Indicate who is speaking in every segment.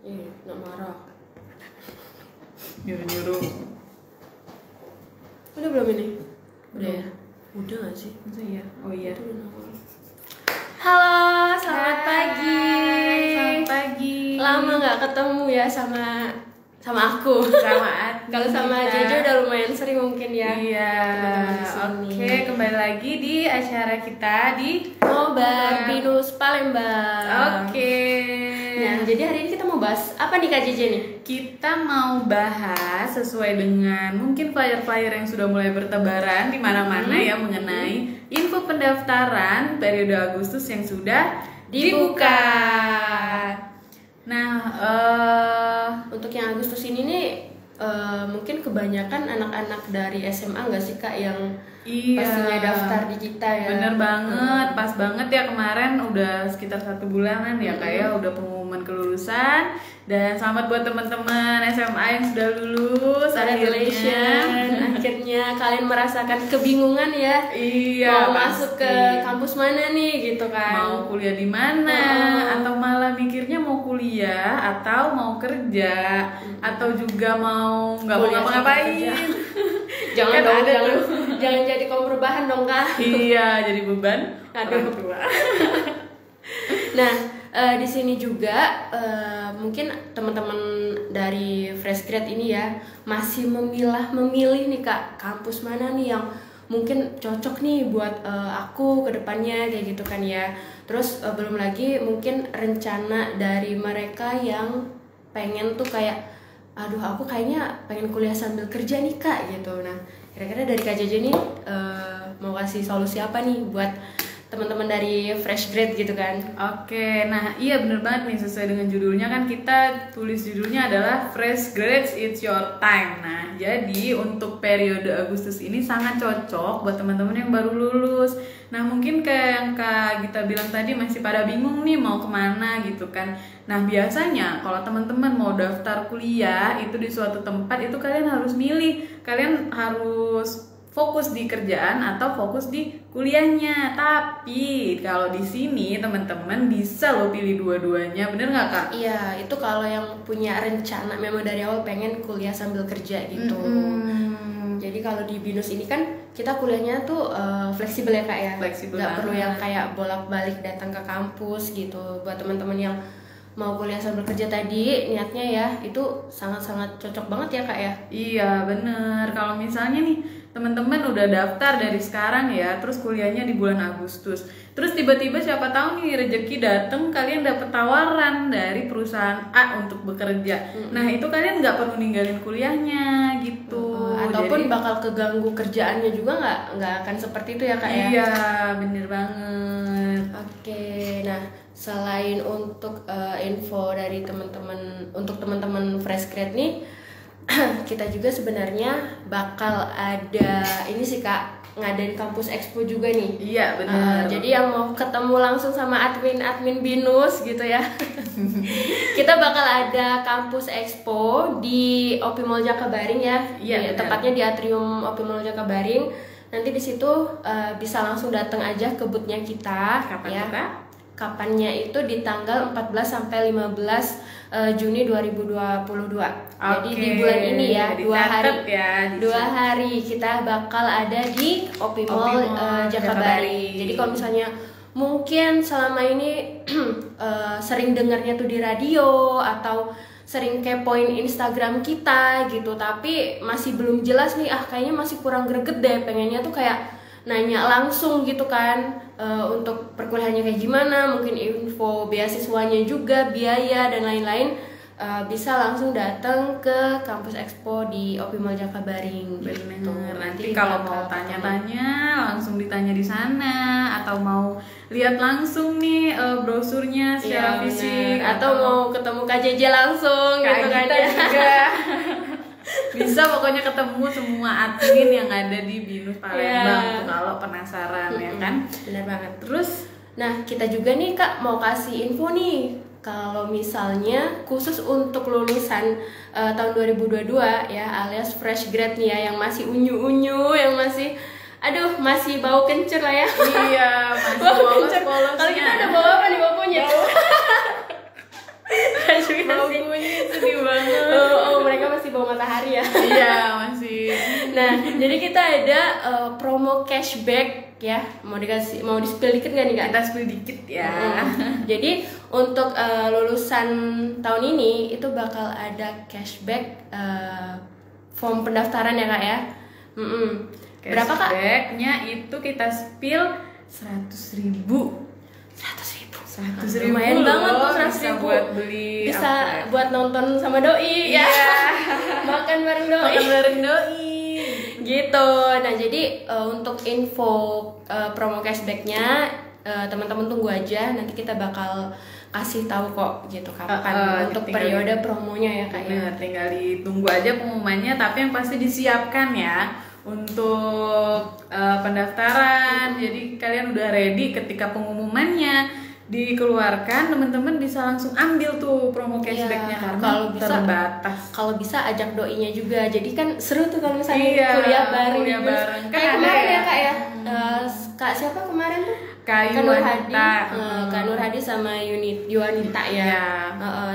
Speaker 1: Nggak marah.
Speaker 2: Nyuruh-nyuruh.
Speaker 1: Udah belum ini? Udah ya? Udah nggak sih?
Speaker 2: Masa iya? Oh iya.
Speaker 1: Halo, selamat pagi.
Speaker 2: Selamat pagi.
Speaker 1: Lama nggak ketemu ya sama aku.
Speaker 2: Sama Ati.
Speaker 1: Kalau sama
Speaker 2: kita.
Speaker 1: Jojo udah lumayan sering mungkin ya.
Speaker 2: Iya.
Speaker 1: Teman-teman di sini.
Speaker 2: Oke, kembali lagi di acara kita di
Speaker 1: Nobar Binus Palembang.
Speaker 2: Oke.
Speaker 1: Nah, jadi hari ini kita mau bahas apa nih Kak JJ nih?
Speaker 2: Kita mau bahas sesuai dengan mungkin flyer-flyer yang sudah mulai bertebaran di mana-mana ya mengenai info pendaftaran periode Agustus yang sudah dibuka. Nah,
Speaker 1: Untuk yang Agustus ini nih mungkin kebanyakan anak-anak dari SMA nggak sih Kak yang pastinya daftar di kita ya?
Speaker 2: Bener banget, pas banget ya kemarin udah sekitar 1 bulanan ya kayak udah pengumuman kelulusan. Dan selamat buat teman-teman SMA yang sudah lulus.
Speaker 1: Akhirnya kalian merasakan kebingungan ya.
Speaker 2: Iya,
Speaker 1: mau
Speaker 2: pasti.
Speaker 1: masuk ke kampus mana nih gitu kan?
Speaker 2: Mau kuliah di mana atau malah mikirnya mau kuliah atau mau kerja atau juga mau nggak mau
Speaker 1: Kuliah sama
Speaker 2: ngapa-ngapain.
Speaker 1: kerja. Jangan
Speaker 2: Kan
Speaker 1: dong,
Speaker 2: ada tuh.
Speaker 1: jangan jadi kaum rebahan dong Kak.
Speaker 2: Iya, jadi beban
Speaker 1: Aduh.
Speaker 2: orang tua.
Speaker 1: Nah, di sini juga mungkin teman-teman dari fresh grad ini ya masih memilih nih Kak kampus mana nih yang mungkin cocok nih buat aku ke depannya kayak gitu kan ya. Terus belum lagi mungkin rencana dari mereka yang pengen tuh kayak aduh aku kayaknya pengen kuliah sambil kerja nih Kak gitu. Nah, kira-kira dari Kak JJ nih mau kasih solusi apa nih buat teman-teman dari fresh grad gitu kan?
Speaker 2: Oke, nah iya bener banget nih sesuai dengan judulnya kan kita tulis judulnya adalah Fresh Grads It's Your Time. Nah jadi untuk periode Agustus ini sangat cocok buat teman-teman yang baru lulus. Nah mungkin kayak yang Kak Gita bilang tadi masih pada bingung nih mau kemana gitu kan. Nah biasanya kalau teman-teman mau daftar kuliah itu di suatu tempat itu kalian harus milih, kalian harus fokus di kerjaan atau fokus di kuliahnya. Tapi kalau di sini teman-teman bisa lo pilih dua-duanya, bener nggak Kak?
Speaker 1: Iya, itu kalau yang punya rencana memang dari awal pengen kuliah sambil kerja gitu. Jadi kalau di BINUS ini kan kita kuliahnya tuh fleksibel ya Kak ya.
Speaker 2: Fleksibel
Speaker 1: Nggak perlu
Speaker 2: banget.
Speaker 1: yang kayak bolak-balik datang ke kampus gitu. Buat teman-teman yang mau kuliah sambil kerja tadi niatnya ya itu sangat-sangat cocok banget ya Kak ya.
Speaker 2: Iya bener. Kalau misalnya nih teman-teman udah daftar dari sekarang ya, terus kuliahnya di bulan Agustus, terus tiba-tiba siapa tahu nih rezeki dateng, kalian dapet tawaran dari perusahaan A untuk bekerja. Nah itu kalian nggak perlu ninggalin kuliahnya gitu.
Speaker 1: Ataupun
Speaker 2: Jadi-
Speaker 1: bakal keganggu kerjaannya juga nggak akan seperti itu ya Kak ya.
Speaker 2: Iya bener banget.
Speaker 1: Oke, nah selain untuk info dari teman-teman untuk teman-teman fresh grad nih, kita juga sebenarnya bakal ada ini sih Kak ngadain kampus expo juga nih.
Speaker 2: Iya bener.
Speaker 1: Jadi yang mau ketemu langsung sama admin BINUS gitu ya, kita bakal ada kampus expo di OP Mall Jakabaring ya.
Speaker 2: Iya, benar.
Speaker 1: Tepatnya di atrium OP Mall Jakabaring. Nanti di situ bisa langsung datang aja ke booth-nya kita.
Speaker 2: Kapan
Speaker 1: ya.
Speaker 2: kita?
Speaker 1: Kapannya itu di tanggal 14 sampai 15 Juni 2022. Jadi di bulan ini ya,
Speaker 2: dicatat ya,
Speaker 1: dua hari kita bakal ada di OP Mall Jakabaring. Jadi kalau misalnya mungkin selama ini sering dengarnya tuh di radio atau sering kepoin Instagram kita gitu, tapi masih belum jelas nih, kayaknya masih kurang greget deh, pengennya tuh kayak nanya langsung gitu kan, untuk perkuliahannya kayak gimana, mungkin info beasiswanya juga, biaya dan lain-lain, bisa langsung datang ke kampus expo di OP Mall Jakabaring.
Speaker 2: Bener.
Speaker 1: Gitu.
Speaker 2: Nanti kalau mau tanya-tanya langsung ditanya di sana, atau mau lihat langsung nih brosurnya secara
Speaker 1: Iya,
Speaker 2: fisik,
Speaker 1: bener. Atau mau ketemu Kak JJ langsung
Speaker 2: Kak
Speaker 1: gitu kan
Speaker 2: Gita
Speaker 1: ya.
Speaker 2: juga. Bisa pokoknya ketemu semua admin yang ada di BINUS Palembang tuh kalau penasaran ya kan.
Speaker 1: Bener banget.
Speaker 2: Terus
Speaker 1: Nah, kita juga nih Kak mau kasih info nih. Kalau misalnya khusus untuk lulusan tahun 2022 ya, alias fresh grad nih ya, yang masih unyu-unyu, yang masih masih bau kencur lah ya.
Speaker 2: iya masih
Speaker 1: Bau
Speaker 2: polos
Speaker 1: kencur.
Speaker 2: polosnya.
Speaker 1: Kalau kita ada bawa apa nih baunya? Enggak juga
Speaker 2: Bau
Speaker 1: sih.
Speaker 2: kunyit sedih banget.
Speaker 1: Mereka masih bawa matahari ya.
Speaker 2: Iya, masih.
Speaker 1: Nah, jadi kita ada promo cashback ya. Mau di-spill dikit nggak nih kak?
Speaker 2: Kita spill dikit ya.
Speaker 1: Jadi untuk lulusan tahun ini itu bakal ada cashback form pendaftaran ya kak ya. Berapa kak?
Speaker 2: Cashbacknya itu kita spill 100.000. 100.000
Speaker 1: Lumayan banget tuh 100.000.
Speaker 2: Bisa buat beli
Speaker 1: Bisa
Speaker 2: apa ya?
Speaker 1: buat nonton sama doi ya.
Speaker 2: Iya.
Speaker 1: Makan bareng doi.
Speaker 2: Makan bareng doi.
Speaker 1: Gitu. Nah jadi untuk info promo cashbacknya teman-teman tunggu aja. Nanti kita bakal kasih tahu kok gitu kapan untuk periode promonya ya kak ya.
Speaker 2: Bener, tinggal ditunggu aja pengumumannya. Tapi yang pasti disiapkan ya untuk pendaftaran. Jadi kalian udah ready ketika pengumumannya dikeluarkan, teman-teman bisa langsung ambil tuh promo cashbacknya karena
Speaker 1: kalau bisa
Speaker 2: terbatas.
Speaker 1: Kalau bisa ajak doinya juga, jadi kan seru tuh kalau misalnya kuliah bareng.
Speaker 2: Kan
Speaker 1: kayak
Speaker 2: ada
Speaker 1: kemarin ya
Speaker 2: ya.
Speaker 1: kak ya. Kak siapa kemarin tuh?
Speaker 2: Kak
Speaker 1: Nur Hadi,
Speaker 2: Yuwanita.
Speaker 1: Kak Nur Hadi sama Yuwanita ya.
Speaker 2: Iya.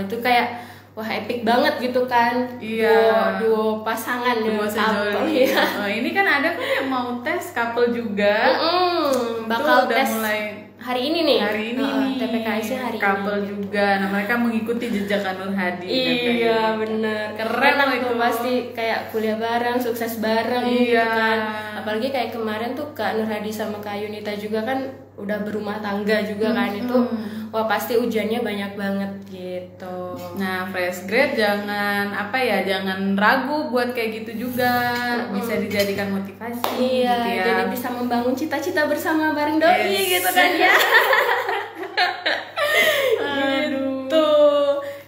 Speaker 1: Itu kayak wah epic banget gitu kan.
Speaker 2: Iya.
Speaker 1: Duo pasangan,
Speaker 2: Dua
Speaker 1: couple,
Speaker 2: sejoli.
Speaker 1: ya.
Speaker 2: Ini kan ada kan yang mau tes couple juga.
Speaker 1: Bakal
Speaker 2: Itu udah
Speaker 1: tes
Speaker 2: mulai
Speaker 1: hari ini nih.
Speaker 2: hari ini nih.
Speaker 1: TPKS-nya hari
Speaker 2: couple
Speaker 1: ini.
Speaker 2: juga. Nah, mereka mengikuti jejak Kak Nur Hadi.
Speaker 1: Iya bener, keren
Speaker 2: Enak
Speaker 1: lah
Speaker 2: itu.
Speaker 1: tuh pasti kayak kuliah bareng, sukses bareng
Speaker 2: Iya.
Speaker 1: gitu kan. Apalagi kayak kemarin tuh Kak Nur Hadi sama Kak Yunita juga kan udah berumah tangga juga kan itu. Wah pasti ujiannya banyak banget gitu.
Speaker 2: Nah, fresh grade jangan jangan ragu buat kayak gitu juga. Bisa dijadikan motivasi
Speaker 1: Iya,
Speaker 2: gitu ya.
Speaker 1: jadi bisa membangun cita-cita bersama bareng doi
Speaker 2: Yes.
Speaker 1: gitu kan ya.
Speaker 2: Aduh.
Speaker 1: Gitu.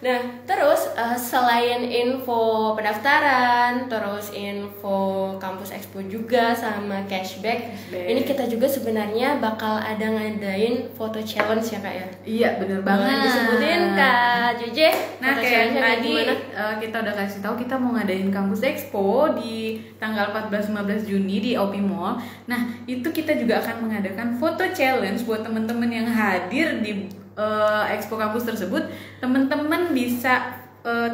Speaker 1: Nah, terus selain info pendaftaran, terus info kampus expo juga sama cashback, ini kita juga sebenarnya bakal ada ngadain foto challenge ya kak ya.
Speaker 2: Iya, bener banget.
Speaker 1: Boleh disebutin kak Jeje.
Speaker 2: Nah,
Speaker 1: foto
Speaker 2: kayak
Speaker 1: challenge-nya
Speaker 2: tadi
Speaker 1: gimana?
Speaker 2: kita udah kasih tahu kita mau ngadain kampus expo di tanggal 14-15 Juni di OP Mall. Nah, itu kita juga akan mengadakan foto challenge buat teman-teman yang hadir di expo kampus tersebut. Teman-teman bisa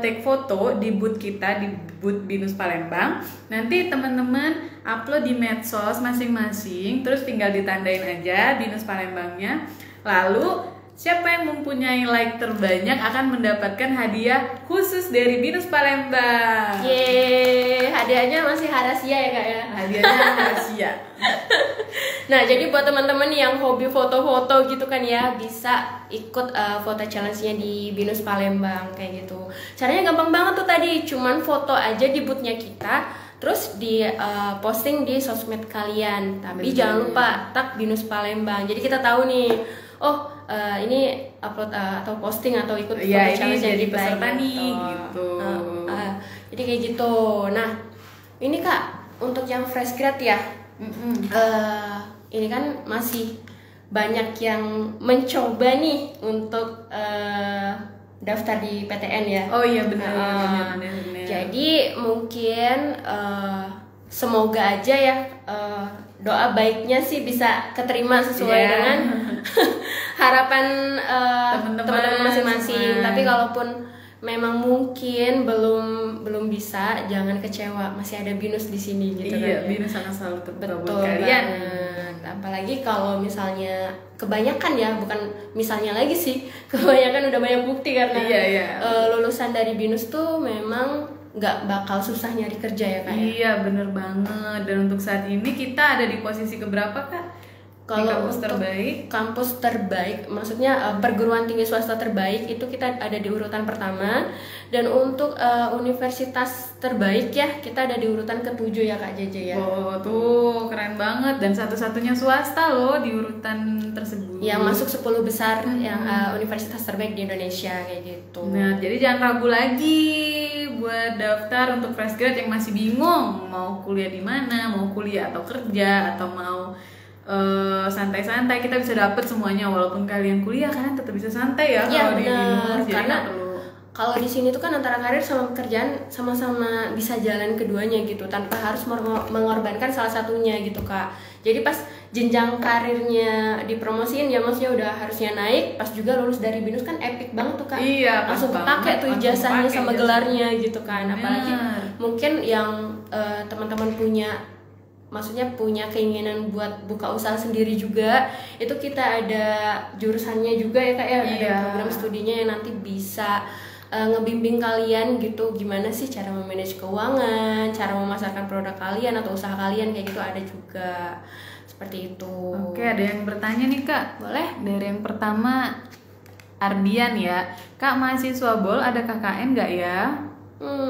Speaker 2: take foto di booth kita, di booth BINUS Palembang. Nanti teman-teman upload di medsos masing-masing, terus tinggal ditandain aja BINUS Palembangnya. Lalu siapa yang mempunyai like terbanyak akan mendapatkan hadiah khusus dari BINUS Palembang.
Speaker 1: Yeay, hadiahnya masih rahasia ya kak ya.
Speaker 2: Hadiahnya rahasia.
Speaker 1: Nah, jadi buat teman-teman yang hobi foto-foto gitu kan ya, bisa ikut foto challenge-nya di BINUS Palembang kayak gitu. Caranya gampang banget tuh tadi, cuman foto aja di booth-nya kita, terus di posting di sosmed kalian. Tapi jangan lupa tag BINUS Palembang. Jadi kita tahu nih, ini upload atau posting atau ikut foto
Speaker 2: Ya, ini
Speaker 1: challenge
Speaker 2: jadi
Speaker 1: di
Speaker 2: peserta
Speaker 1: Play
Speaker 2: nih gitu.
Speaker 1: Jadi kayak gitu. Nah, ini kak untuk yang fresh grad ya. Ini kan masih banyak yang mencoba nih untuk daftar di PTN ya.
Speaker 2: Oh iya benar.
Speaker 1: Jadi mungkin semoga aja ya doa baiknya sih bisa keterima sesuai dengan harapan teman-teman masing-masing. Tapi kalaupun memang mungkin belum bisa, jangan kecewa, masih ada BINUS di sini gitu
Speaker 2: Iya,
Speaker 1: kan.
Speaker 2: BINUS akan selalu terbuka buat
Speaker 1: Betul
Speaker 2: kalian.
Speaker 1: banget. Apalagi kalau misalnya kebanyakan ya, bukan misalnya lagi sih, kebanyakan udah banyak bukti karena
Speaker 2: Iya.
Speaker 1: lulusan dari BINUS tuh memang nggak bakal susah nyari kerja ya kak.
Speaker 2: Iya, bener banget. Dan untuk saat ini kita ada di posisi keberapa kak? Di
Speaker 1: Kalau
Speaker 2: kampus
Speaker 1: untuk
Speaker 2: terbaik?
Speaker 1: kampus terbaik, maksudnya perguruan tinggi swasta terbaik itu kita ada di urutan pertama, dan untuk universitas terbaik ya kita ada di urutan ke-7 ya kak JJ ya.
Speaker 2: Oh tuh keren banget, dan satu-satunya swasta loh di urutan tersebut.
Speaker 1: Yang masuk 10 besar yang universitas terbaik di Indonesia kayak gitu.
Speaker 2: Nah, jadi jangan ragu lagi buat daftar untuk fresh grad yang masih bingung mau kuliah di mana, mau kuliah atau kerja atau mau santai-santai, kita bisa dapet semuanya walaupun kalian kuliah, kalian tetap bisa santai ya
Speaker 1: Iya
Speaker 2: kalau di
Speaker 1: benar,
Speaker 2: BINUS. Jadi
Speaker 1: karena
Speaker 2: nggak perlu.
Speaker 1: kalau di sini tuh kan antara karir sama pekerjaan sama-sama bisa jalan keduanya gitu tanpa harus mengorbankan salah satunya gitu kak. Jadi pas jenjang karirnya dipromosiin ya, maksudnya udah harusnya naik, pas juga lulus dari BINUS kan epic banget tuh Kak.
Speaker 2: Iya,
Speaker 1: langsung kepake tuh ijazahnya sama gelarnya gitu kan. Apalagi mungkin yang teman-teman punya, maksudnya punya keinginan buat buka usaha sendiri juga, itu kita ada jurusannya juga ya Kak ya, ada program studinya yang nanti bisa ngebimbing kalian gitu, gimana sih cara memanage keuangan, cara memasarkan produk kalian atau usaha kalian kayak gitu, ada juga seperti itu.
Speaker 2: Oke, ada yang bertanya nih Kak.
Speaker 1: Boleh?
Speaker 2: Dari yang pertama Ardian ya, Kak mahasiswa BOL ada KKN nggak ya?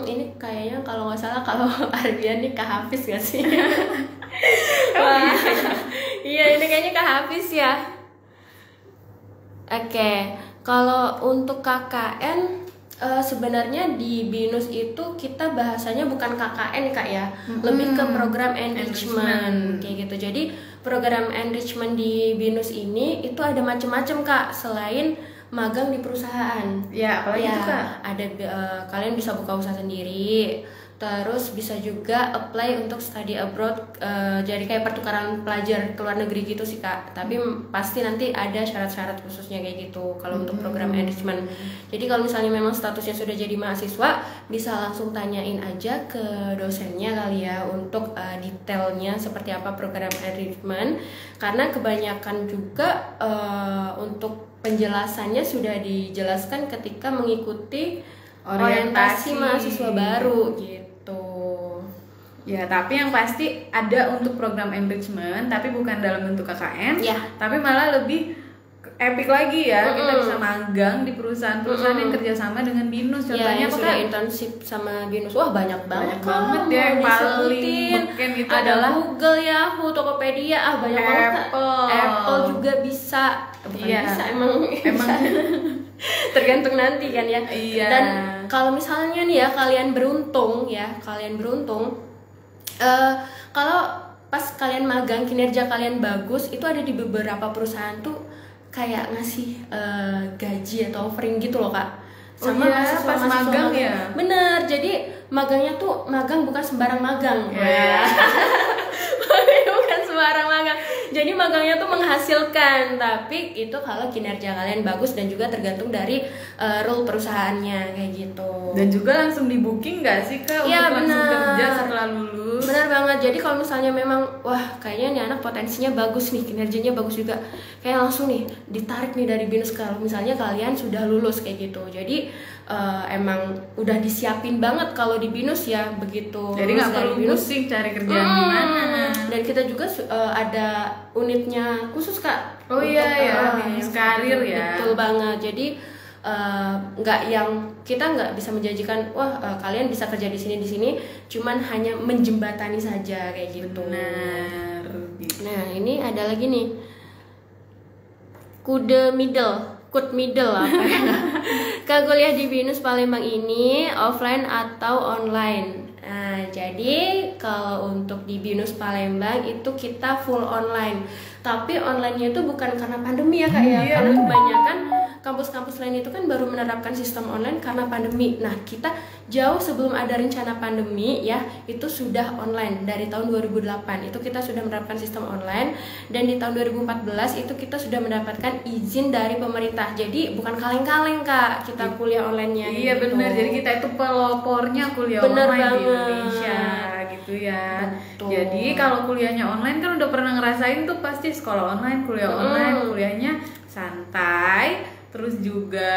Speaker 1: Ini kayaknya kalau nggak salah kalau Ardian nih Kak Hafiz nggak sih? Wah, iya ini kayaknya Kak Hafiz ya. Oke, kalau untuk KKN sebenarnya di BINUS itu kita bahasanya bukan KKN Kak ya, lebih ke program enrichment kayak gitu. Jadi program enrichment di BINUS ini itu ada macam-macam Kak, selain magang di perusahaan.
Speaker 2: Ya, apalagi itu Kak?
Speaker 1: Ada kalian bisa buka usaha sendiri. Terus bisa juga apply untuk study abroad, jadi kayak pertukaran pelajar ke luar negeri gitu sih Kak. Tapi pasti nanti ada syarat-syarat khususnya kayak gitu kalau untuk program enrichment. Jadi kalau misalnya memang statusnya sudah jadi mahasiswa, bisa langsung tanyain aja ke dosennya kali ya untuk detailnya seperti apa program enrichment. Karena kebanyakan juga untuk penjelasannya sudah dijelaskan ketika mengikuti orientasi mahasiswa baru gitu.
Speaker 2: Ya, tapi yang pasti ada untuk program enrichment, tapi bukan dalam bentuk KKN,
Speaker 1: ya.
Speaker 2: Tapi malah lebih epic lagi ya. Kita bisa magang di perusahaan-perusahaan yang kerjasama dengan BINUS. Contohnya
Speaker 1: ya, sudah internship sama BINUS. Wah banyak banget
Speaker 2: ya, yang paling beken itu
Speaker 1: adalah Google, Yahoo, Tokopedia, banyak banget. Apple juga bisa. Bisa emang tergantung nanti kan ya. Dan kalau misalnya nih ya kalian beruntung kalau pas kalian magang kinerja kalian bagus, itu ada di beberapa perusahaan tuh kayak ngasih gaji atau offering gitu loh Kak, sama
Speaker 2: pas magang ya.
Speaker 1: Bener, jadi magangnya tuh magang bukan sembarang magang. Bukan sembarang magang. Jadi magangnya tuh menghasilkan, tapi itu kalau kinerja kalian bagus dan juga tergantung dari role perusahaannya kayak gitu.
Speaker 2: Dan juga langsung di booking nggak sih Kak?
Speaker 1: Iya
Speaker 2: untuk langsung kerja setelah lulus.
Speaker 1: Benar banget. Jadi kalau misalnya memang wah kayaknya nih anak potensinya bagus nih, kinerjanya bagus juga, kayak langsung nih ditarik nih dari BINUS kalau misalnya kalian sudah lulus kayak gitu. Jadi emang udah disiapin banget kalau di BINUS ya begitu.
Speaker 2: Jadi nggak perlu pusing cari kerjaan di mana.
Speaker 1: Dan kita juga ada unitnya khusus Kak.
Speaker 2: Oh iya BINUS karir ya.
Speaker 1: Betul banget. Jadi kita nggak bisa menjanjikan kalian bisa kerja di sini, cuman hanya menjembatani saja kayak gitu.
Speaker 2: Benar.
Speaker 1: Nah ini ada lagi nih Kud middle apa ya? Kak, kuliah di BINUS Palembang ini offline atau online? Nah, jadi kalau untuk di BINUS Palembang itu kita full online. Tapi online-nya itu bukan karena pandemi ya Kak ya. Karena kebanyakan kampus-kampus lain itu kan baru menerapkan sistem online karena pandemi. Nah, kita jauh sebelum ada rencana pandemi ya, itu sudah online. Dari tahun 2008 itu kita sudah menerapkan sistem online, dan di tahun 2014 itu kita sudah mendapatkan izin dari pemerintah. Jadi bukan kaleng-kaleng Kak kita kuliah online-nya.
Speaker 2: Iya gitu. Benar. Jadi kita itu pelopornya kuliah online di Indonesia gitu ya. Betul. Jadi kalau kuliahnya online kan udah pernah ngerasain tuh pasti sekolah online, kuliah online, kuliahnya santai. Terus juga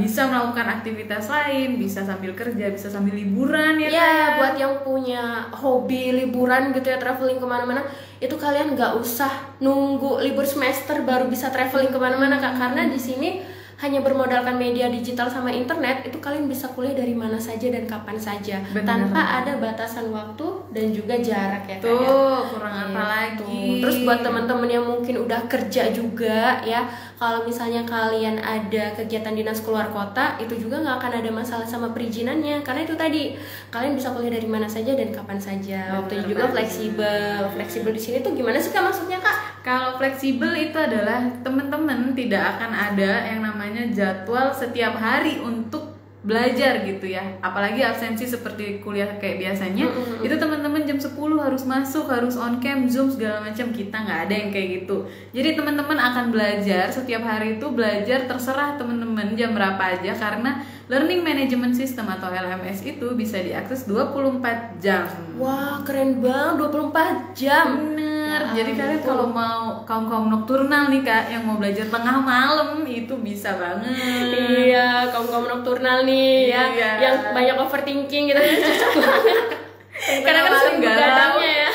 Speaker 2: bisa melakukan aktivitas lain, bisa sambil kerja, bisa sambil liburan ya.
Speaker 1: Iya, buat yang punya hobi liburan gitu ya, traveling kemana-mana, itu kalian nggak usah nunggu libur semester baru bisa traveling kemana-mana Kak, karena di sini hanya bermodalkan media digital sama internet, itu kalian bisa kuliah dari mana saja dan kapan saja. Bener. Tanpa ada batasan waktu dan juga jarak ya Kak.
Speaker 2: Tuh, kurang apa lagi.
Speaker 1: Terus buat teman-teman yang mungkin udah kerja juga ya, kalau misalnya kalian ada kegiatan dinas keluar kota, itu juga nggak akan ada masalah sama perizinannya, karena itu tadi kalian bisa kuliah dari mana saja dan kapan saja. Waktunya juga fleksibel. Fleksibel di sini tuh gimana sih Kak maksudnya Kak?
Speaker 2: Kalau fleksibel itu adalah teman-teman tidak akan ada yang namanya jadwal setiap hari untuk belajar gitu ya. Apalagi absensi seperti kuliah kayak biasanya, itu teman-teman jam 10 harus masuk, harus on cam, Zoom segala macam. Kita nggak ada yang kayak gitu. Jadi teman-teman akan belajar setiap hari itu, belajar terserah teman-teman jam berapa aja, karena Learning Management System atau LMS itu bisa diakses 24 jam.
Speaker 1: Wah, keren banget, 24 jam.
Speaker 2: Bener. Jadi kalian kalau mau kaum nokturnal nih Kak, yang mau belajar tengah malam itu bisa banget.
Speaker 1: Iya, kaum nocturnal nih ya,
Speaker 2: Iya.
Speaker 1: yang banyak overthinking gitu cocok banget. Karena kan sering begadangnya ya.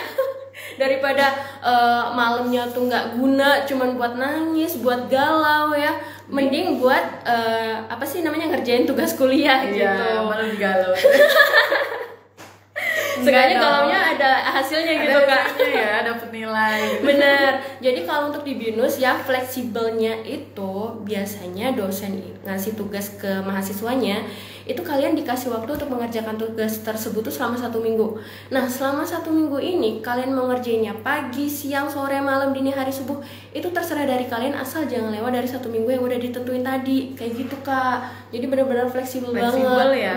Speaker 1: Daripada malamnya tuh nggak guna, cuman buat nangis, buat galau ya. Mending buat apa sih namanya, ngerjain tugas kuliah gitu.
Speaker 2: Iya, malah galau.
Speaker 1: Seenggaknya galaunya ada hasilnya gitu Kak.
Speaker 2: Ya, dapat nilai.
Speaker 1: Bener. Jadi kalau untuk di BINUS ya, fleksibelnya itu biasanya dosen ngasih tugas ke mahasiswanya, itu kalian dikasih waktu untuk mengerjakan tugas tersebut tuh selama 1 minggu. Nah, selama 1 minggu ini kalian mau ngerjainnya pagi, siang, sore, malam, dini hari, subuh, itu terserah dari kalian, asal jangan lewat dari 1 minggu yang udah ditentuin tadi. Kayak gitu Kak. Jadi benar-benar fleksibel banget.
Speaker 2: Fleksibel ya.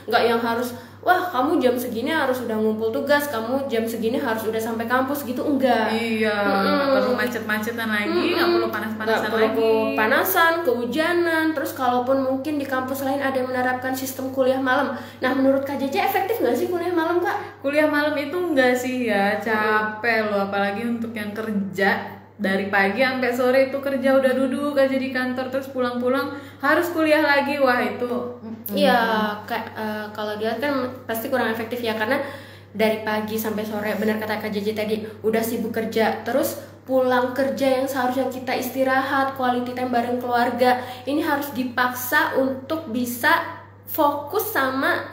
Speaker 1: Nggak yang harus, wah kamu jam segini harus udah ngumpul tugas, kamu jam segini harus udah sampai kampus gitu, enggak.
Speaker 2: Iya, nggak perlu macet-macetan lagi, nggak perlu panas-panasan
Speaker 1: Nggak perlu
Speaker 2: lagi.
Speaker 1: kepanasan, kehujanan. Terus kalaupun mungkin di kampus lain ada yang menerapkan sistem kuliah malam. Nah, menurut Kak JJ efektif nggak sih kuliah malam Kak?
Speaker 2: Kuliah malam itu enggak sih ya, capek loh, apalagi untuk yang kerja. Dari pagi sampai sore itu kerja, udah duduk aja di kantor, terus pulang-pulang harus kuliah lagi. Wah itu
Speaker 1: Iya, kalau dia kan pasti kurang efektif ya, karena dari pagi sampai sore, benar kata Kak JJ tadi, udah sibuk kerja, terus pulang kerja yang seharusnya kita istirahat, quality time bareng keluarga, ini harus dipaksa untuk bisa fokus sama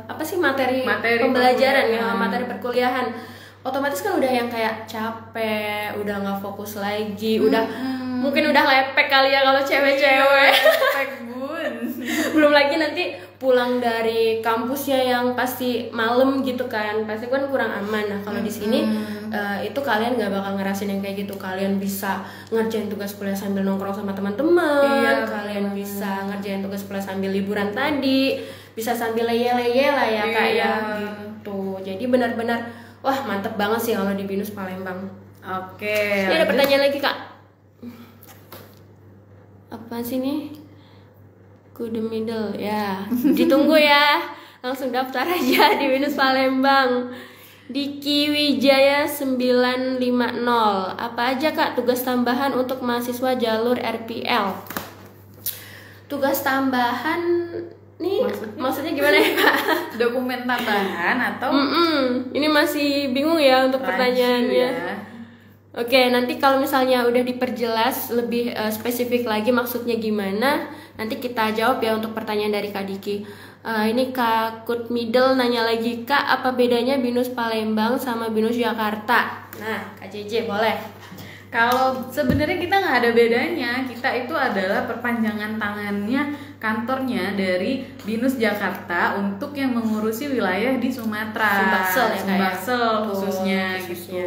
Speaker 1: apa sih materi pembelajaran ya, materi perkuliahan. Otomatis kan udah yang kayak capek, udah nggak fokus lagi, udah mungkin udah lepek kali ya kalau cewek-cewek.
Speaker 2: lepek bun.
Speaker 1: Belum lagi nanti pulang dari kampusnya yang pasti malam gitu kan, pasti kan kurang aman. Nah kalau di sini itu kalian nggak bakal ngerasin yang kayak gitu. Kalian bisa ngerjain tugas kuliah sambil nongkrong sama teman-teman. Kalian bisa ngerjain tugas kuliah sambil liburan tadi, bisa sambil leye-leye lah ya Kak ya gitu. Jadi benar-benar wah mantep banget sih kalau di BINUS Palembang.
Speaker 2: Oke.
Speaker 1: Ini ada pertanyaan lagi Kak. Apa sih nih? Good middle ya. Ditunggu ya. Langsung daftar aja di BINUS Palembang. Diki Wijaya 950. Apa aja Kak tugas tambahan untuk mahasiswa jalur RPL? Tugas tambahan nih maksudnya gimana ya Kak?
Speaker 2: Dokumen tambahan atau
Speaker 1: Ini masih bingung ya untuk pertanyaannya
Speaker 2: ya.
Speaker 1: Oke, nanti kalau misalnya udah diperjelas lebih spesifik lagi maksudnya gimana, nanti kita jawab ya untuk pertanyaan dari Kak Diki. Ini Kak Kut Middle nanya lagi, Kak apa bedanya BINUS Palembang sama BINUS Jakarta? Nah Kak JJ boleh.
Speaker 2: Kalau sebenarnya kita nggak ada bedanya, kita itu adalah perpanjangan tangannya kantornya dari BINUS Jakarta untuk yang mengurusi wilayah di Sumatera, Sumbaksel khususnya gitu.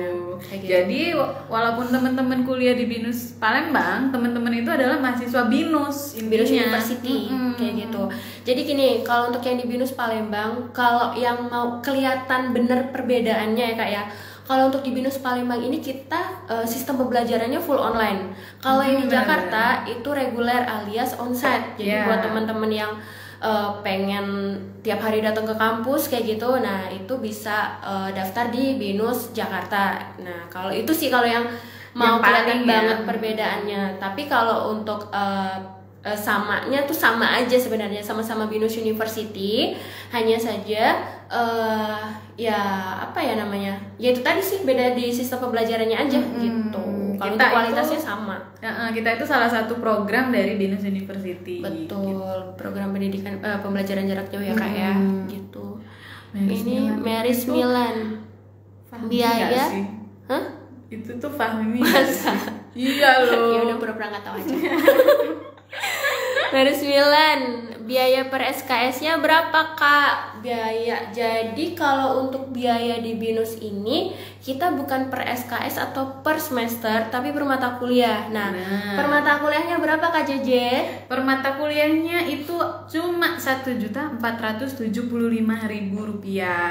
Speaker 2: Jadi walaupun teman-teman kuliah di BINUS Palembang, teman-teman itu adalah mahasiswa BINUS
Speaker 1: University kayak gitu. Jadi gini, kalau untuk yang di BINUS Palembang, kalau yang mau kelihatan bener perbedaannya ya Kak ya. Kalau untuk di BINUS Palembang ini kita sistem pembelajarannya full online. Kalau yang di Jakarta itu reguler alias onsite. Jadi buat teman-teman yang pengen tiap hari datang ke kampus kayak gitu, nah itu bisa daftar di BINUS Jakarta. Nah kalau itu sih kalau yang mau kelihatan banget perbedaannya. Tapi kalau untuk samanya tuh sama aja sebenarnya, sama-sama BINUS University, hanya saja ya apa ya namanya, ya itu tadi sih beda di sistem pembelajarannya aja gitu. Kalau untuk kualitasnya sama.
Speaker 2: Kita itu salah satu program dari BINUS University.
Speaker 1: Betul, program pendidikan pembelajaran jarak jauh ya Kak ya gitu. Ini Maris Milan biaya hah?
Speaker 2: Itu tuh Fahmi. Iya loh.
Speaker 1: Ya udah pura-pura nggak tahu aja. Maris Milan biaya per SKS-nya berapa Kak? Jadi kalau untuk biaya di BINUS ini kita bukan per SKS atau per semester, tapi per mata kuliah. Nah, per mata kuliahnya berapa Kak Jeje?
Speaker 2: Per mata kuliahnya itu cuma Rp1.475.000.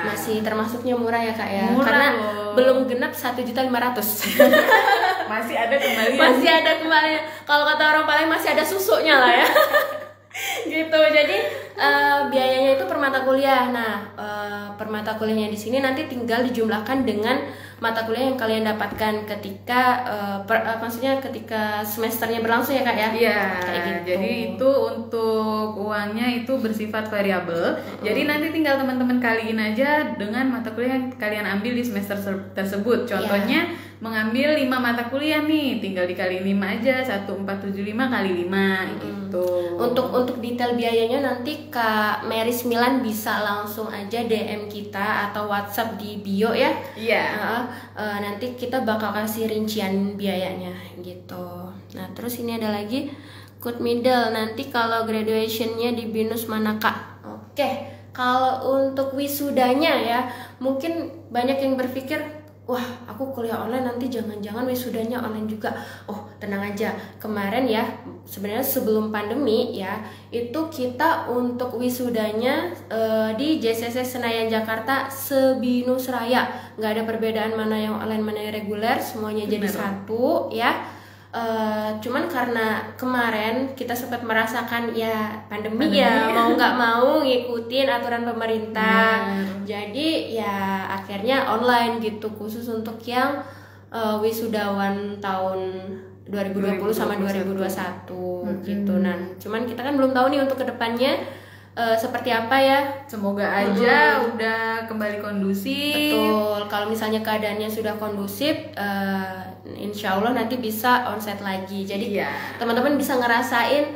Speaker 1: Masih termasuknya murah ya Kak ya?
Speaker 2: Murah
Speaker 1: Karena
Speaker 2: loh.
Speaker 1: belum genap 1.500.000.
Speaker 2: Masih ada kembalian.
Speaker 1: Masih ada kembalian. Kalau kata orang Palembang masih ada susunya lah ya. Gitu. Jadi biayanya itu per mata kuliah. Nah, per mata kuliahnya di sini nanti tinggal dijumlahkan dengan mata kuliah yang kalian dapatkan ketika maksudnya ketika semesternya berlangsung ya Kak ya.
Speaker 2: Iya.
Speaker 1: Kayak gitu.
Speaker 2: Jadi itu untuk uangnya itu bersifat variabel. Jadi nanti tinggal teman-teman kaliin aja dengan mata kuliah yang kalian ambil di semester tersebut. Contohnya mengambil 5 mata kuliah nih, tinggal dikali 5 aja, 1.475 kali 5 gitu.
Speaker 1: Untuk detail biayanya nanti Kak Meris Milan bisa langsung aja DM kita atau WhatsApp di bio ya.
Speaker 2: Iya.
Speaker 1: Nanti kita bakal kasih rincian biayanya gitu. Nah terus ini ada lagi Good Middle. Nanti kalau graduationnya di BINUS mana Kak? Oke, kalau untuk wisudanya ya, mungkin banyak yang berpikir, wah aku kuliah online nanti jangan-jangan wisudanya online juga. Oh tenang aja, kemarin ya sebenarnya sebelum pandemi ya, itu kita untuk wisudanya di JCC Senayan Jakarta sebinus raya, nggak ada perbedaan mana yang online mana yang reguler, semuanya jadi satu ya. Cuman karena kemarin kita sempat merasakan ya pandemi ya, mau nggak mau ngikutin aturan pemerintah. Jadi ya akhirnya online gitu, khusus untuk yang wisudawan tahun 2020 sama 2021 gitu. Nah, cuman kita kan belum tahu nih untuk kedepannya seperti apa ya.
Speaker 2: Semoga aja udah kembali kondusif.
Speaker 1: Betul. Kalau misalnya keadaannya sudah kondusif, insya Allah nanti bisa onsite lagi. Jadi teman-teman bisa ngerasain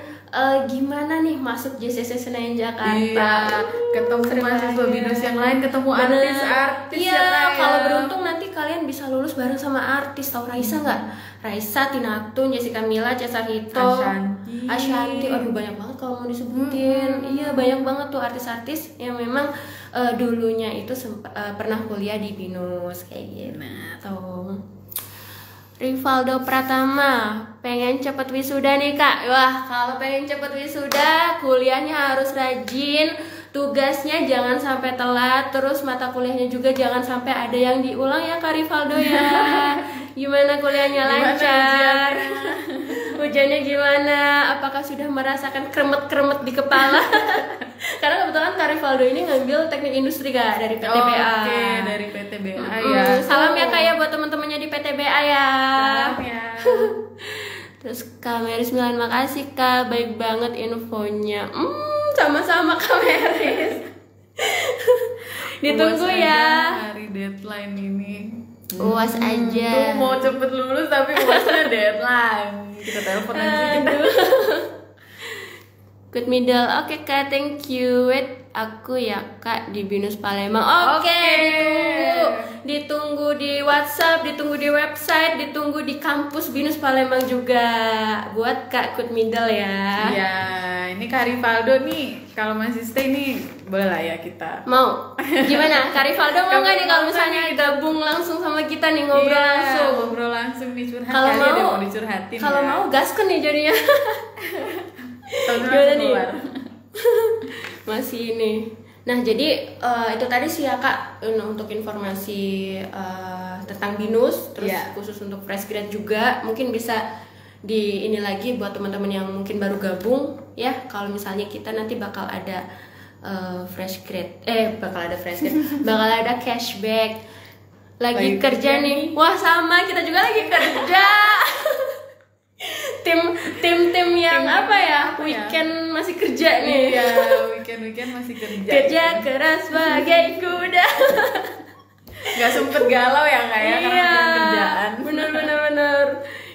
Speaker 1: gimana nih masuk JCC Senayan Jakarta,
Speaker 2: ketemu mahasiswa BINUS yang lain, ketemu artis-artis.
Speaker 1: Iya, kalau beruntung nanti kalian bisa lulus bareng sama artis. Tahu Raisa nggak? Raisa, Tina Tun, Jessica Mila, Cesar Hito, Ashanti. Aduh banyak banget kalau mau disebutin. Iya banyak banget tuh artis-artis yang memang dulunya itu pernah kuliah di BINUS kayak gitu. Rivaldo Pratama, pengen cepet wisuda nih Kak. Wah, kalau pengen cepet wisuda, kuliahnya harus rajin, tugasnya jangan sampai telat, terus mata kuliahnya juga jangan sampai ada yang diulang ya Kak Rivaldo ya. Gimana kuliahnya lancar? Hujannya gimana? Apakah sudah merasakan kremet-kremet di kepala? Karena kebetulan Kak Rivaldo ini ngambil teknik industri Kak dari PTBA.
Speaker 2: Oke, dari PTBA ya.
Speaker 1: Salam ya Kak ya buat teman-temannya di PTBA ya.
Speaker 2: Salam ya.
Speaker 1: Terus Kak Meris Milan, makasih Kak, baik banget infonya. Sama-sama Kak Meris. Ditunggu ya.
Speaker 2: Hari deadline ini.
Speaker 1: UAS aja.
Speaker 2: Tuh mau cepet lulus tapi UASnya deadline. Kita telepon aja kita.
Speaker 1: Good middle, oke Kak, thank you. Wait, aku ya Kak di BINUS Palembang. Oke, ditunggu di WhatsApp, ditunggu di website, ditunggu di kampus BINUS Palembang juga buat Kak Good middle ya.
Speaker 2: Iya, ini Kak Rivaldo nih, kalau masih stay nih boleh lah ya kita.
Speaker 1: Mau? Gimana? Kak Rivaldo mau nggak nih kalau misalnya gabung langsung sama kita nih ngobrol langsung?
Speaker 2: Ngobrol langsung nih curhat.
Speaker 1: Kalau mau
Speaker 2: dicurhatin.
Speaker 1: Kalau mau gaskan nih jadinya.
Speaker 2: Gimana nih?
Speaker 1: Masih ini. Nah jadi itu tadi sih ya Kak untuk informasi tentang BINUS, terus khusus untuk fresh grad juga mungkin bisa di ini lagi buat teman-teman yang mungkin baru gabung ya. Kalau misalnya kita nanti bakal ada fresh grad, bakal ada cashback. Lagi kerja nih. Wah sama, kita juga lagi kerja. tim yang apa ya? Weekend masih kerja nih.
Speaker 2: Iya, weekend masih kerja.
Speaker 1: Kerja keras bagai kuda.
Speaker 2: Gak sempet galau ya kayak karena kerjaan.
Speaker 1: Bener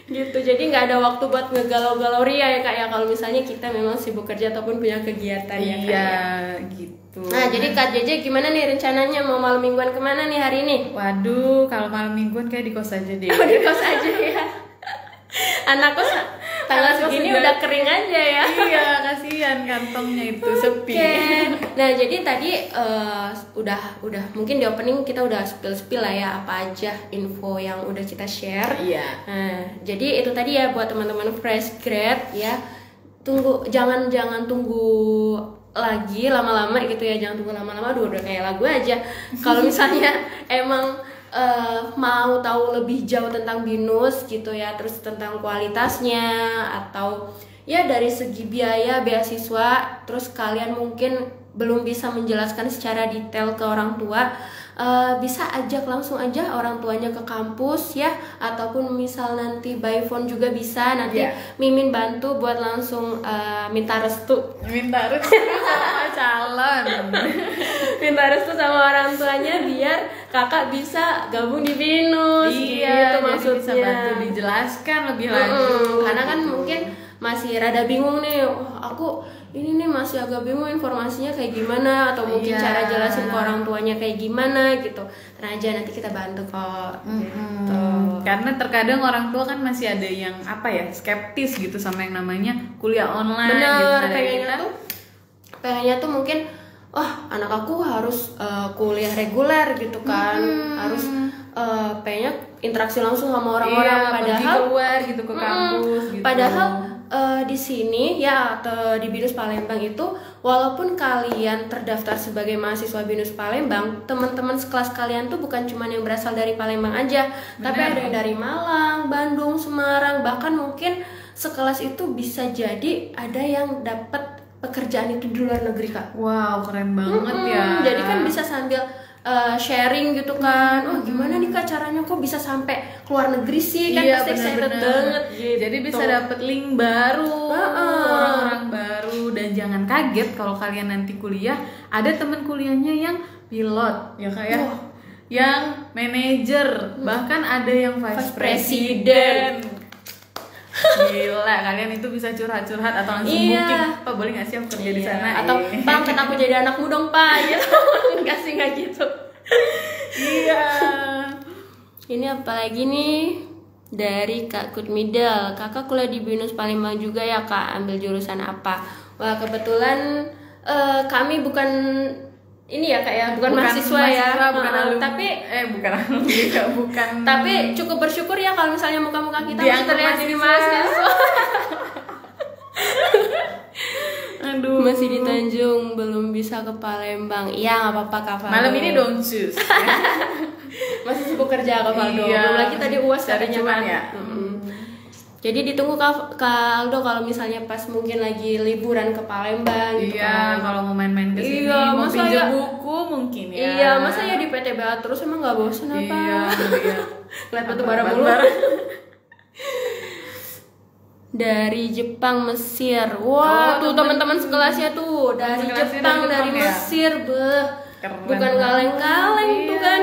Speaker 1: gitu. Jadi nggak ada waktu buat ngegalau-galau ria ya Kak ya. Kalau misalnya kita memang sibuk kerja ataupun punya kegiatan ya Kak.
Speaker 2: Iya, gitu.
Speaker 1: Nah jadi Kak JJ gimana nih rencananya mau malam mingguan kemana nih hari ini?
Speaker 2: Waduh, kalau malam mingguan kayak di kos aja deh.
Speaker 1: Di kos aja ya. Anak kos tanggal segini udah kering aja ya.
Speaker 2: Iya, kasihan kantongnya itu sepi.
Speaker 1: Nah jadi tadi udah mungkin di opening kita udah spill lah ya apa aja info yang udah kita share.
Speaker 2: Iya.
Speaker 1: Nah jadi itu tadi ya buat teman-teman fresh grad ya, jangan tunggu lagi lama-lama gitu ya, jangan tunggu lama-lama. Udah kayak lagu aja. Kalau misalnya emang mau tahu lebih jauh tentang BINUS gitu ya, terus tentang kualitasnya atau ya dari segi biaya beasiswa, terus kalian mungkin belum bisa menjelaskan secara detail ke orang tua, bisa ajak langsung aja orang tuanya ke kampus ya, ataupun misal nanti by phone juga bisa, nanti Mimin bantu buat langsung minta restu
Speaker 2: sama calon.
Speaker 1: Minta restu sama orang tuanya biar kakak bisa gabung di BINUS.
Speaker 2: Iya,
Speaker 1: gitu maksudnya.
Speaker 2: bisa bantu dijelaskan lebih lanjut.
Speaker 1: Karena kan mungkin masih rada bingung nih, aku ini nih masih agak bingung informasinya kayak gimana, atau mungkin cara jelasin ke orang tuanya kayak gimana gitu. Tenang aja, nanti kita bantu kok. Gitu.
Speaker 2: Karena terkadang orang tua kan masih ada yang skeptis gitu sama yang namanya kuliah online.
Speaker 1: Bener,
Speaker 2: gitu.
Speaker 1: pengennya tuh mungkin anak aku harus kuliah reguler gitu kan, harus pengennya interaksi langsung sama orang-orang, padahal
Speaker 2: keluar gitu ke kampus gitu.
Speaker 1: Padahal di sini ya di BINUS Palembang itu, walaupun kalian terdaftar sebagai mahasiswa BINUS Palembang, teman-teman sekelas kalian tuh bukan cuma yang berasal dari Palembang aja. Bener. Tapi ada yang dari Malang, Bandung, Semarang, bahkan mungkin sekelas itu bisa jadi ada yang dapat pekerjaan itu di luar negeri, Kak.
Speaker 2: Wow, keren banget ya.
Speaker 1: Jadi kan bisa sambil sharing gitu kan, gimana nih Kak caranya kok bisa sampai keluar negeri sih, kan pasti excited banget gitu.
Speaker 2: Jadi bisa dapet link baru, orang-orang baru, dan jangan kaget kalau kalian nanti kuliah ada teman kuliahnya yang pilot ya kayak yang manajer, bahkan ada yang vice president. Gila, kalian itu bisa curhat-curhat atau langsung booking, Pak boleh nggak sih aku kerja di sana?
Speaker 1: Atau Pak kan aku jadi anakmu dong Pak, gitu. nggak gitu.
Speaker 2: Iya.
Speaker 1: Ini apalagi nih dari Kak Kutmidal, kakak kuliah di BINUS Palembang juga ya Kak, ambil jurusan apa? Wah kebetulan kami bukan ini ya Kak ya, bukan mahasiswa ya,
Speaker 2: bukan alumni,
Speaker 1: tapi
Speaker 2: bukan alumni juga, bukan.
Speaker 1: Tapi cukup bersyukur ya kalau misalnya muka-muka kita
Speaker 2: masih terlihat
Speaker 1: jadi mahasiswa.
Speaker 2: Aduh,
Speaker 1: masih di Tanjung, belum bisa ke Palembang. Iya, nggak apa-apa Kak Faldo.
Speaker 2: Malam ini don't choose.
Speaker 1: Masih sibuk kerja Kak Faldo. Belum lagi tadi UAS katanya kan.
Speaker 2: Ya.
Speaker 1: Jadi ditunggu Kak Aldo kalau misalnya pas mungkin lagi liburan ke Palembang gitu kan.
Speaker 2: Iya, kalau mau main-main ke sini, mau pinjam buku mungkin ya.
Speaker 1: Iya, masa ya di PTBA terus emang nggak bosan apa?
Speaker 2: Iya.
Speaker 1: Lihat batu bara mulu. Dari Jepang, Mesir. Wah, tuh teman-teman sekelasnya tuh dari Jepang, dari Mesir, bukan kaleng-kaleng tuh kan.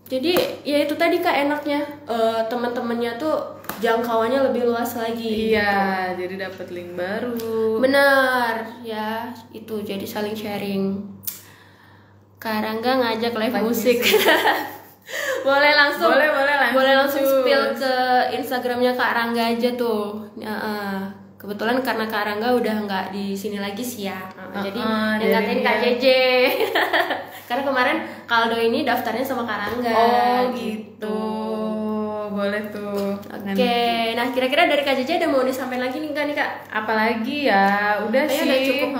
Speaker 1: Jadi ya itu tadi Kak enaknya teman-temannya tuh jangkauannya lebih luas lagi.
Speaker 2: Iya, gitu. Jadi dapat link baru.
Speaker 1: Benar, ya itu jadi saling sharing. Karangga ngajak live musik. boleh langsung spill ke Instagramnya Kak Rangga aja tuh. Kebetulan karena Kak Rangga udah nggak di sini lagi sih ya, jadi yang ngatain Kak JJ. Karena kemarin Kaldo ini daftarnya sama Kak Rangga.
Speaker 2: Oh gitu. Boleh tuh.
Speaker 1: Oke. Nah kira-kira dari Kak JJ ada mau disampaikan lagi nih Kak?
Speaker 2: Apalagi ya, udah sih.
Speaker 1: Udah cukup.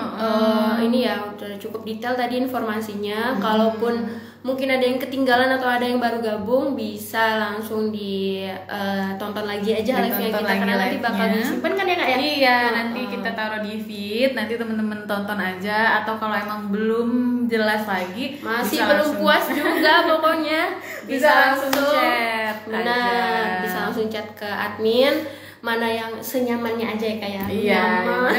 Speaker 1: Ini ya udah cukup detail tadi informasinya. Kalaupun mungkin ada yang ketinggalan atau ada yang baru gabung, bisa langsung ditonton lagi aja live-nya kita, karena nanti bakal disimpan kan ya Kak ya?
Speaker 2: Iya, nanti kita taruh di feed, nanti temen-temen tonton aja. Atau kalau emang belum jelas lagi,
Speaker 1: masih belum puas juga pokoknya, bisa langsung chat. Benar, bisa langsung chat ke admin, mana yang senyamannya aja ya Kak ya.
Speaker 2: Iya,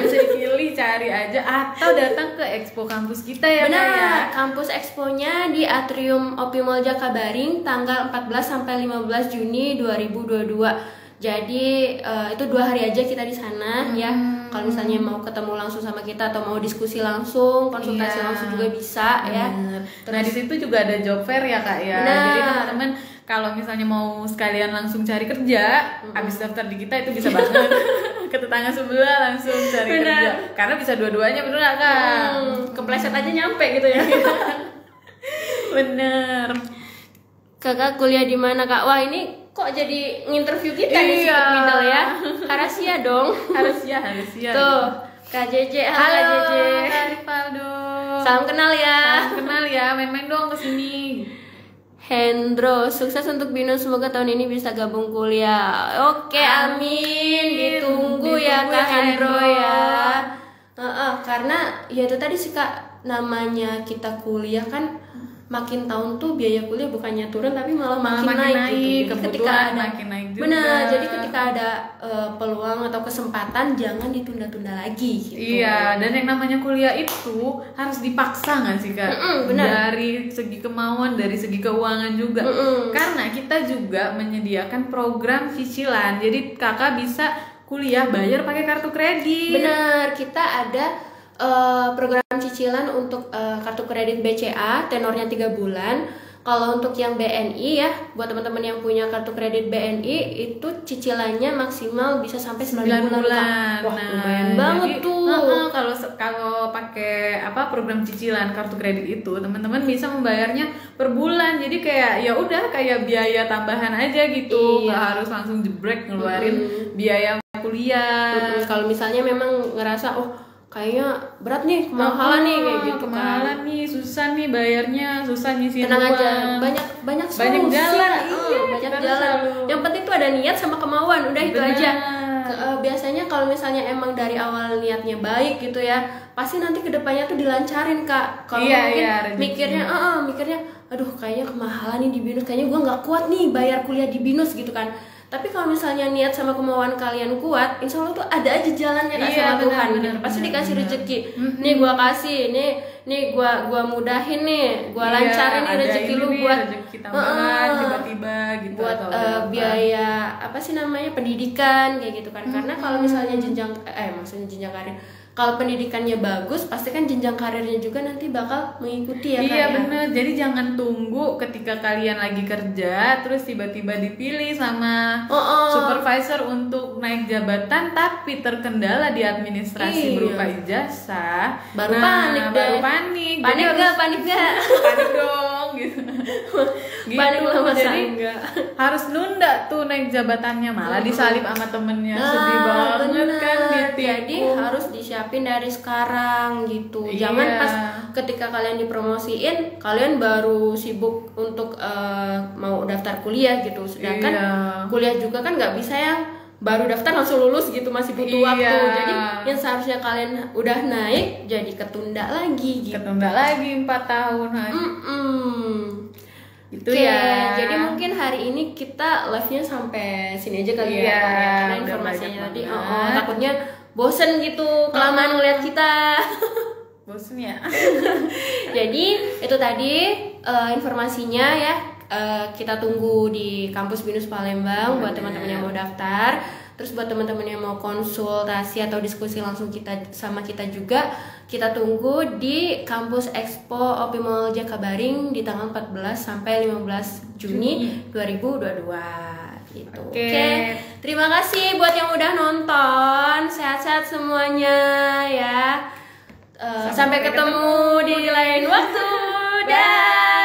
Speaker 2: bisa dipilih, cari aja, atau datang ke expo kampus kita ya.
Speaker 1: Benar, ya? Kampus exponya di Atrium Opimol Jakabaring tanggal 14 sampai 15 Juni 2022. Jadi itu 2 hari aja kita di sana ya. Kalau misalnya mau ketemu langsung sama kita atau mau diskusi langsung, konsultasi langsung juga bisa ya.
Speaker 2: Nah di situ juga ada job fair ya kak ya. Jadi teman-teman kalau misalnya mau sekalian langsung cari kerja, abis daftar di kita itu bisa banget ke tetangga sebelah langsung cari kerja. Karena bisa dua-duanya, bener gak kak?
Speaker 1: Kepleset aja nyampe gitu ya.
Speaker 2: Bener.
Speaker 1: Kakak kuliah di mana kak? Wah ini kok jadi nginterview kita nih Secret Middle ya? Rahasia dong.
Speaker 2: Harusnya.
Speaker 1: Tuh, Kak JJ, halo Kak JJ.
Speaker 2: Kak Rivaldo.
Speaker 1: Salam kenal ya.
Speaker 2: Salam kenal ya, main-main dong kesini.
Speaker 1: Hendro, sukses untuk Binus, semoga tahun ini bisa gabung kuliah. Oke, amin. Ditunggu ya Kak Hendro ya. Karena ya itu tadi sih Kak, namanya kita kuliah kan makin tahun tuh biaya kuliah bukannya turun tapi malah makin naik gitu. Jadi ketika ada
Speaker 2: makin naik juga.
Speaker 1: Benar, jadi ketika ada peluang atau kesempatan jangan ditunda-tunda lagi gitu.
Speaker 2: Iya, dan yang namanya kuliah itu harus dipaksa nggak sih Kak?
Speaker 1: Benar.
Speaker 2: Dari segi kemauan, dari segi keuangan juga. Karena kita juga menyediakan program cicilan. Jadi Kakak bisa kuliah bayar pakai kartu kredit.
Speaker 1: Benar, kita ada program cicilan untuk kartu kredit BCA tenornya 3 bulan. Kalau untuk yang BNI ya, buat teman-teman yang punya kartu kredit BNI itu cicilannya maksimal bisa sampai 9 bulan. Wah, lumayan banget tuh.
Speaker 2: Kalau pakai program cicilan kartu kredit itu, teman-teman bisa membayarnya per bulan. Jadi kayak ya udah kayak biaya tambahan aja gitu. Nggak harus langsung jebrek ngeluarin biaya kuliah.
Speaker 1: Kalau misalnya memang ngerasa kayaknya berat nih, kemahalan nih kayak gitu
Speaker 2: kemahalan
Speaker 1: kan.
Speaker 2: nih, susah nih bayarnya, susah nyisihin
Speaker 1: Tenang
Speaker 2: uang.
Speaker 1: aja, banyak solusi.
Speaker 2: jalan.
Speaker 1: Banyak jalan. Yang penting tuh ada niat sama kemauan, udah itu aja. Biasanya kalau misalnya emang dari awal niatnya baik gitu ya, pasti nanti kedepannya tuh dilancarin Kak. Kalau mungkin mikirnya aduh kayaknya kemahalan nih di Binus, kayaknya gua nggak kuat nih bayar kuliah di Binus gitu kan. Tapi kalau misalnya niat sama kemauan kalian kuat, insya Allah tuh ada aja jalannya Kak sama Tuhan. Pasti dikasih rezeki. Nih gua kasih, nih gua mudahin nih, gua lancarin nih rezeki lu buat
Speaker 2: rezeki tambahan tiba-tiba gitu.
Speaker 1: Buat biaya pendidikan kayak gitu kan. Karena kalau misalnya jenjang karir, kalau pendidikannya bagus, pasti kan jenjang karirnya juga nanti bakal mengikuti ya Kak.
Speaker 2: Iya bener, jadi jangan tunggu ketika kalian lagi kerja terus tiba-tiba dipilih sama supervisor untuk naik jabatan tapi terkendala di administrasi berupa ijazah.
Speaker 1: Baru panik deh. Panik gak?
Speaker 2: Panik dong gitu.
Speaker 1: Panik lah masa
Speaker 2: jadi
Speaker 1: enggak.
Speaker 2: Harus nunda tuh naik jabatannya, malah disalip sama temennya. Sedih banget kan gitu.
Speaker 1: Jadi harus disiapin dari sekarang gitu. Jangan pas ketika kalian dipromosiin kalian baru sibuk untuk mau daftar kuliah gitu. Sedangkan kuliah juga kan nggak bisa yang baru daftar langsung lulus gitu, masih butuh waktu. Jadi yang seharusnya kalian udah naik jadi ketunda lagi gitu.
Speaker 2: Ketunda lagi 4 tahun lagi. Itu ya.
Speaker 1: Jadi mungkin hari ini kita live-nya sampai sini aja kali ya, karena informasinya tadi takutnya bosen gitu kelamaan ngeliat kita.
Speaker 2: Bosen ya.
Speaker 1: Jadi itu tadi informasinya ya. Kita tunggu di kampus Binus Palembang buat teman-teman yang mau daftar. Terus buat teman-teman yang mau konsultasi atau diskusi langsung sama kita juga, kita tunggu di kampus Expo OP Mall Jakabaring di tanggal 14 sampai 15 Juni 2022 gitu. Oke. Terima kasih buat yang udah nonton. Sehat-sehat semuanya ya. Sampai ketemu di lain waktu. Dah.